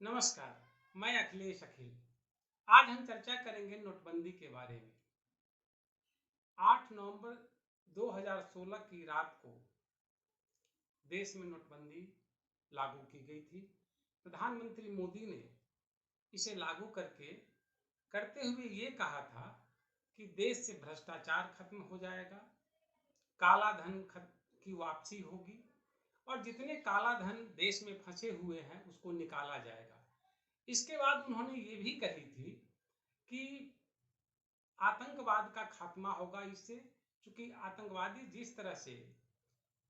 नमस्कार। मैं अखिलेश अखिल। आज हम चर्चा करेंगे नोटबंदी के बारे में। 8 नवंबर 2016 की रात को देश में नोटबंदी लागू की गई थी। प्रधानमंत्री मोदी ने इसे लागू करते हुए ये कहा था कि देश से भ्रष्टाचार खत्म हो जाएगा, काला धन की वापसी होगी और जितने काला धन देश में फंसे हुए हैं उसको निकाला जाएगा। इसके बाद उन्होंने ये भी कही थी कि आतंकवाद का खात्मा होगा इससे, क्योंकि आतंकवादी जिस तरह से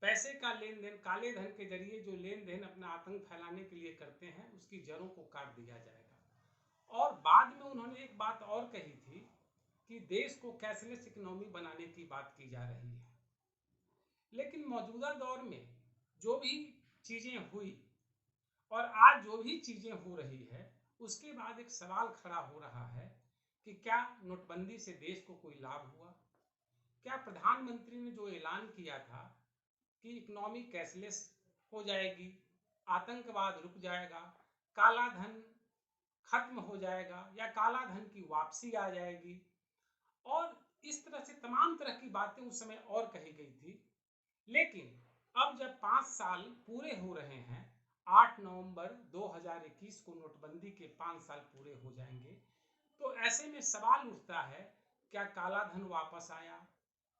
पैसे का लेन देन, काले धन के जरिए जो लेन देन अपना आतंक फैलाने के लिए करते हैं, उसकी जड़ों को काट दिया जाएगा। और बाद में उन्होंने एक बात और कही थी कि देश को कैशलेस इकोनॉमी बनाने की बात की जा रही है। लेकिन मौजूदा दौर में जो भी चीजें हुई और आज जो भी चीजें हो रही है, उसके बाद एक सवाल खड़ा हो रहा है कि क्या नोटबंदी से देश को कोई लाभ हुआ? क्या प्रधानमंत्री ने जो ऐलान किया था कि इकोनॉमी कैशलेस हो जाएगी, आतंकवाद रुक जाएगा, काला धन खत्म हो जाएगा या काला धन की वापसी आ जाएगी, और इस तरह से तमाम तरह की बातें उस समय और कही गई थी। लेकिन अब जब 5 साल पूरे हो रहे हैं, 8 नवंबर 2021 को नोटबंदी के 5 साल पूरे हो जाएंगे, तो ऐसे में सवाल उठता है, क्या काला धन वापस आया?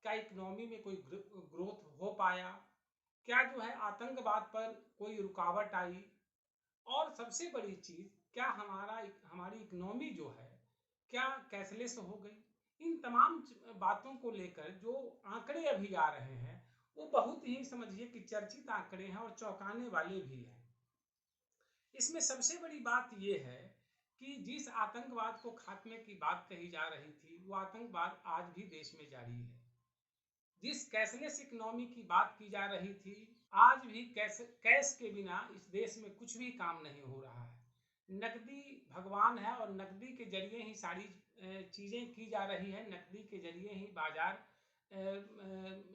क्या इकोनॉमी में कोई ग्रोथ हो पाया? क्या जो है आतंकवाद पर कोई रुकावट आई? और सबसे बड़ी चीज, क्या हमारी इकोनॉमी जो है क्या कैशलेस हो गई? इन तमाम बातों को लेकर जो आंकड़े अभी आ रहे हैं, वो बहुत ही समझिए कि चर्चित आंकड़े हैं और चौंकाने वाले भी हैं। इसमें सबसे बड़ी बात यह है कि जिस आतंकवाद को खात्मे की बात कही जा रही थी, वो आतंकवाद आज भी देश में जारी है। जिस कैशलेस इकोनॉमी की बात की जा रही थी, आज भी कैश के बिना इस देश में कुछ भी काम नहीं हो रहा है। नकदी भगवान है और नकदी के जरिए ही सारी चीज़ें की जा रही है। नकदी के जरिए ही बाजार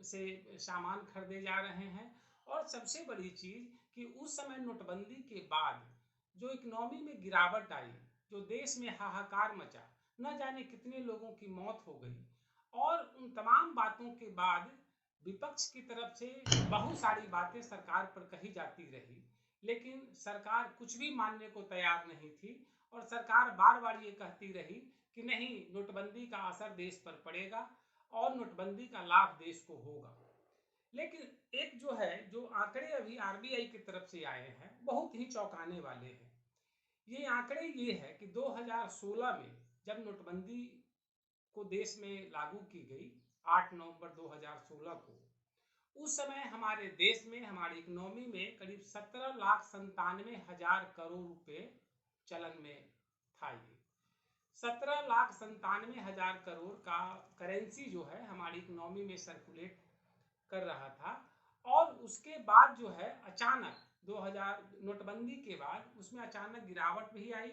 से सामान खरीदे जा रहे हैं। और सबसे बड़ी चीज़ कि उस समय नोटबंदी के बाद जो इकोनॉमी में गिरावट आई, जो देश में हाहाकार मचा, न जाने कितने लोगों की मौत हो गई, और उन तमाम बातों के बाद विपक्ष की तरफ से बहुत सारी बातें सरकार पर कही जाती रही, लेकिन सरकार कुछ भी मानने को तैयार नहीं थी। और सरकार बार बार ये कहती रही कि नहीं, नोटबंदी का असर देश पर पड़ेगा और नोटबंदी का लाभ देश को होगा। लेकिन एक जो आंकड़े अभी आरबीआई की तरफ से आए हैं, बहुत ही चौंकाने वाले हैं। ये आंकड़े ये है कि 2016 में जब नोटबंदी को देश में लागू की गई, 8 नवंबर 2016 को, उस समय हमारे देश में, हमारी इकोनॉमी में करीब 17,97,000 करोड़ रुपए चलन में था। ये 17,97,000 करोड़ का करेंसी जो है हमारी इकोनॉमी में सर्कुलेट कर रहा था। और उसके बाद जो है अचानक 2000 नोटबंदी के बाद उसमें अचानक गिरावट भी आई।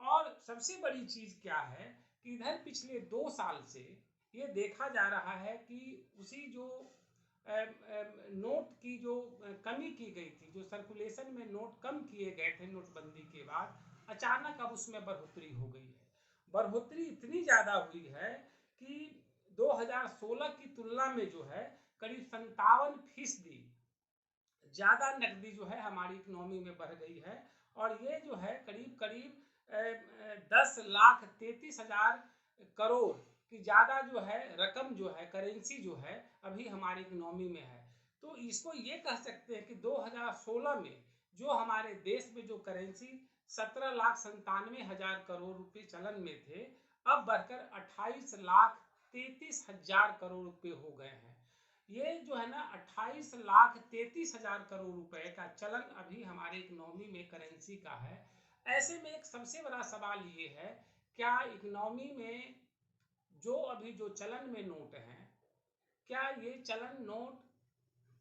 और सबसे बड़ी चीज क्या है कि इधर पिछले 2 साल से ये देखा जा रहा है कि उसी जो नोट की जो कमी की गई थी, जो सर्कुलेशन में नोट कम किए गए थे नोटबंदी के बाद, अचानक अब उसमें बढ़ोतरी हो गई है। बढ़ोतरी इतनी ज़्यादा हुई है कि 2016 की तुलना में जो है करीब 57% ज़्यादा नकदी जो है हमारी इकोनॉमी में बढ़ गई है। और ये जो है करीब करीब 10,33,000 करोड़ की ज़्यादा जो है रकम, जो है करेंसी, जो है अभी हमारी इकोनॉमी में है। तो इसको ये कह सकते हैं कि 2016 में जो हमारे देश में जो करेंसी 17,97,000 करोड़ रुपए चलन में थे, अब बढ़कर 28,33,000 करोड़ रुपए हो गए हैं। ये जो है ना 28,33,000 करोड़ रुपए का चलन अभी हमारे इकोनॉमी में करेंसी का है। ऐसे में एक सबसे बड़ा सवाल ये है, क्या इकोनॉमी में जो अभी जो चलन में नोट हैं, क्या ये चलन नोट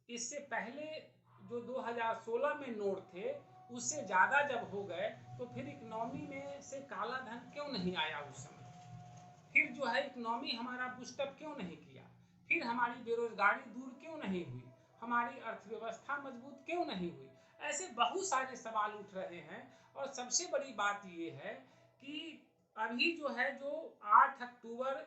इससे पहले जो 2016 में नोट थे उससे ज़्यादा जब हो गए, तो फिर इकोनॉमी में से काला धन क्यों नहीं आया उस समय? फिर जो है इकोनॉमी हमारा बूस्टअप क्यों नहीं किया? फिर हमारी बेरोजगारी दूर क्यों नहीं हुई? हमारी अर्थव्यवस्था मजबूत क्यों नहीं हुई? ऐसे बहुत सारे सवाल उठ रहे हैं। और सबसे बड़ी बात ये है कि अभी जो है, जो 8 अक्टूबर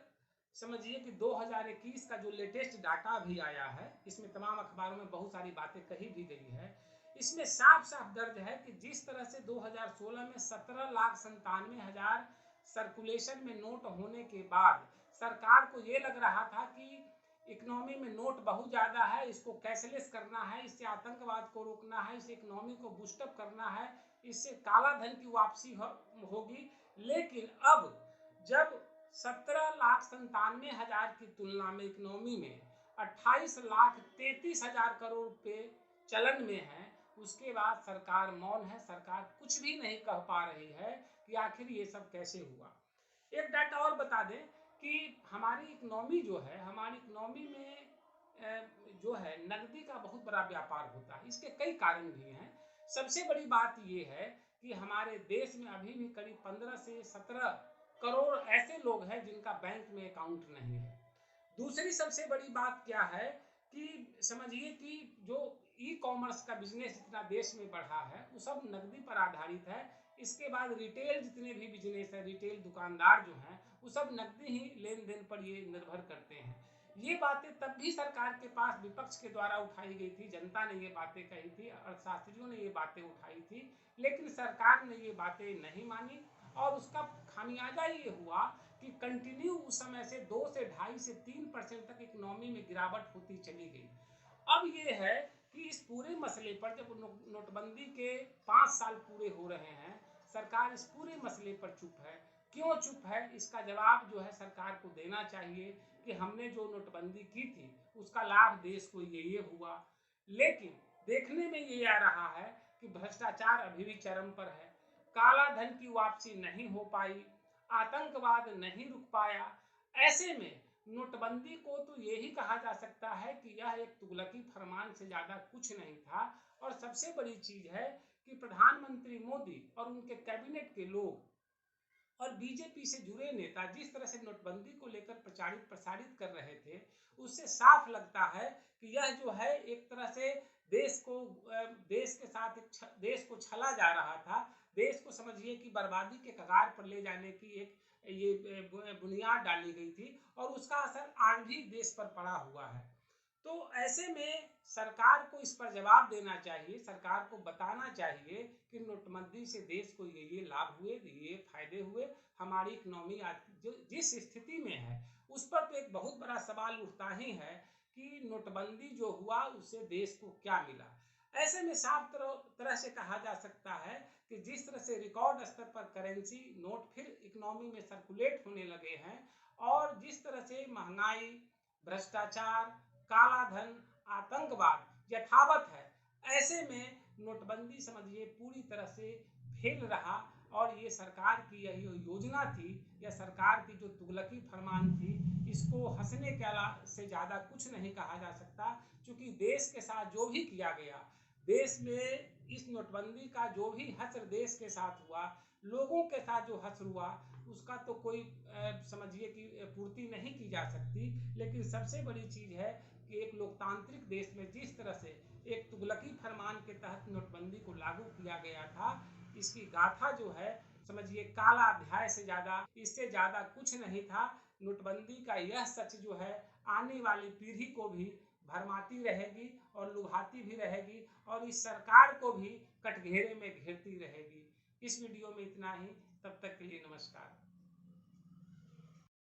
समझिए कि 2021 का जो लेटेस्ट डाटा भी आया है, इसमें तमाम अखबारों में बहुत सारी बातें कही भी गई है। इसमें साफ साफ दर्ज है कि जिस तरह से 2016 में 17,97,000 सर्कुलेशन में नोट होने के बाद सरकार को ये लग रहा था कि इकोनॉमी में नोट बहुत ज़्यादा है, इसको कैशलेस करना है, इससे आतंकवाद को रोकना है, इससे इकोनॉमी को बूस्टअप करना है, इससे काला धन की वापसी होगी। लेकिन अब जब 17,97,000 की तुलना में इकोनॉमी में 28,33,000 करोड़ रुपए चलन में है, उसके बाद सरकार मौन है। सरकार कुछ भी नहीं कह पा रही है कि आखिर ये सब कैसे हुआ। एक डाटा और बता दें कि हमारी इकोनॉमी जो है, हमारी इकोनॉमी में जो है नकदी का बहुत बड़ा व्यापार होता है। इसके कई कारण भी हैं। सबसे बड़ी बात ये है कि हमारे देश में अभी भी करीब 15 से 17 करोड़ ऐसे लोग हैं जिनका बैंक में अकाउंट नहीं है। दूसरी सबसे बड़ी बात क्या है कि समझिए कि जो ई कॉमर्स का बिजनेस जितना देश में बढ़ा है वो सब नकदी पर आधारित है। इसके बाद रिटेल जितने भी बिजनेस है, रिटेल दुकानदार जो हैं, वो सब नकदी ही लेन देन पर ये निर्भर करते हैं। ये बातें तब भी सरकार के पास विपक्ष के द्वारा उठाई गई थी, जनता ने ये बातें कही थी, अर्थशास्त्रियों ने ये बातें उठाई थी, लेकिन सरकार ने ये बातें नहीं मानी। और उसका खामियाजा ये हुआ कि कंटिन्यू उस समय से 2 से 2.5 से 3% तक इकोनॉमी में गिरावट होती चली गई। अब ये है कि इस पूरे मसले पर जब नोटबंदी के 5 साल पूरे हो रहे हैं, सरकार इस पूरे मसले पर चुप है। क्यों चुप है, इसका जवाब जो है सरकार को देना चाहिए कि हमने जो नोटबंदी की थी उसका लाभ देश को ये हुआ। लेकिन देखने में ये आ रहा है कि भ्रष्टाचार अभी भी चरम पर है, काला धन की वापसी नहीं हो पाई, आतंकवाद नहीं रुक पाया। ऐसे में नोटबंदी को तो यही कहा जा सकता है कि यह एक तुगलकी फरमान से ज्यादा कुछ नहीं था। और सबसे बड़ी चीज है कि प्रधानमंत्री मोदी और उनके कैबिनेट के लोग और बीजेपी से जुड़े नेता जिस तरह से नोटबंदी को लेकर प्रचारित प्रसारित कर रहे थे, उससे साफ लगता है कि यह जो है एक तरह से देश के साथ देश को छला जा रहा था। देश को समझिए कि बर्बादी के कगार पर ले जाने की एक ये बुनियाद डाली गई थी, और उसका असर आज भी देश पर पड़ा हुआ है। तो ऐसे में सरकार को इस पर जवाब देना चाहिए। सरकार को बताना चाहिए कि नोटबंदी से देश को ये लाभ हुए, ये फायदे हुए। हमारी इकोनॉमी आज जो जिस स्थिति में है उस पर तो एक बहुत बड़ा सवाल उठता ही है कि नोटबंदी जो हुआ उससे देश को क्या मिला। ऐसे में साफ तरह से कहा जा सकता है कि जिस तरह से रिकॉर्ड स्तर पर करेंसी नोट फिर इकोनॉमी में सर्कुलेट होने लगे हैं, और जिस तरह से महंगाई, भ्रष्टाचार, काला धन, आतंकवाद यथावत है, ऐसे में नोटबंदी समझिए पूरी तरह से फेल रहा। और ये सरकार की यही योजना थी, या सरकार की जो तुगलकी फरमान थी, इसको हंसने के अलावा से ज़्यादा कुछ नहीं कहा जा सकता। क्योंकि देश के साथ जो भी किया गया, देश में इस नोटबंदी का जो भी हश्र देश के साथ हुआ, लोगों के साथ जो हश्र हुआ, उसका तो कोई समझिए कि पूर्ति नहीं की जा सकती। लेकिन सबसे बड़ी चीज़ है कि एक लोकतांत्रिक देश में जिस तरह से एक तुगलकी फरमान के तहत नोटबंदी को लागू किया गया था, इसकी गाथा जो है समझिए काला अध्याय से ज़्यादा, इससे ज़्यादा कुछ नहीं था। नोटबंदी का यह सच जो है आने वाली पीढ़ी को भी भरमाती रहेगी और लुभाती भी रहेगी, और इस सरकार को भी कटघरे में घेरती रहेगी। इस वीडियो में इतना ही। तब तक के लिए नमस्कार।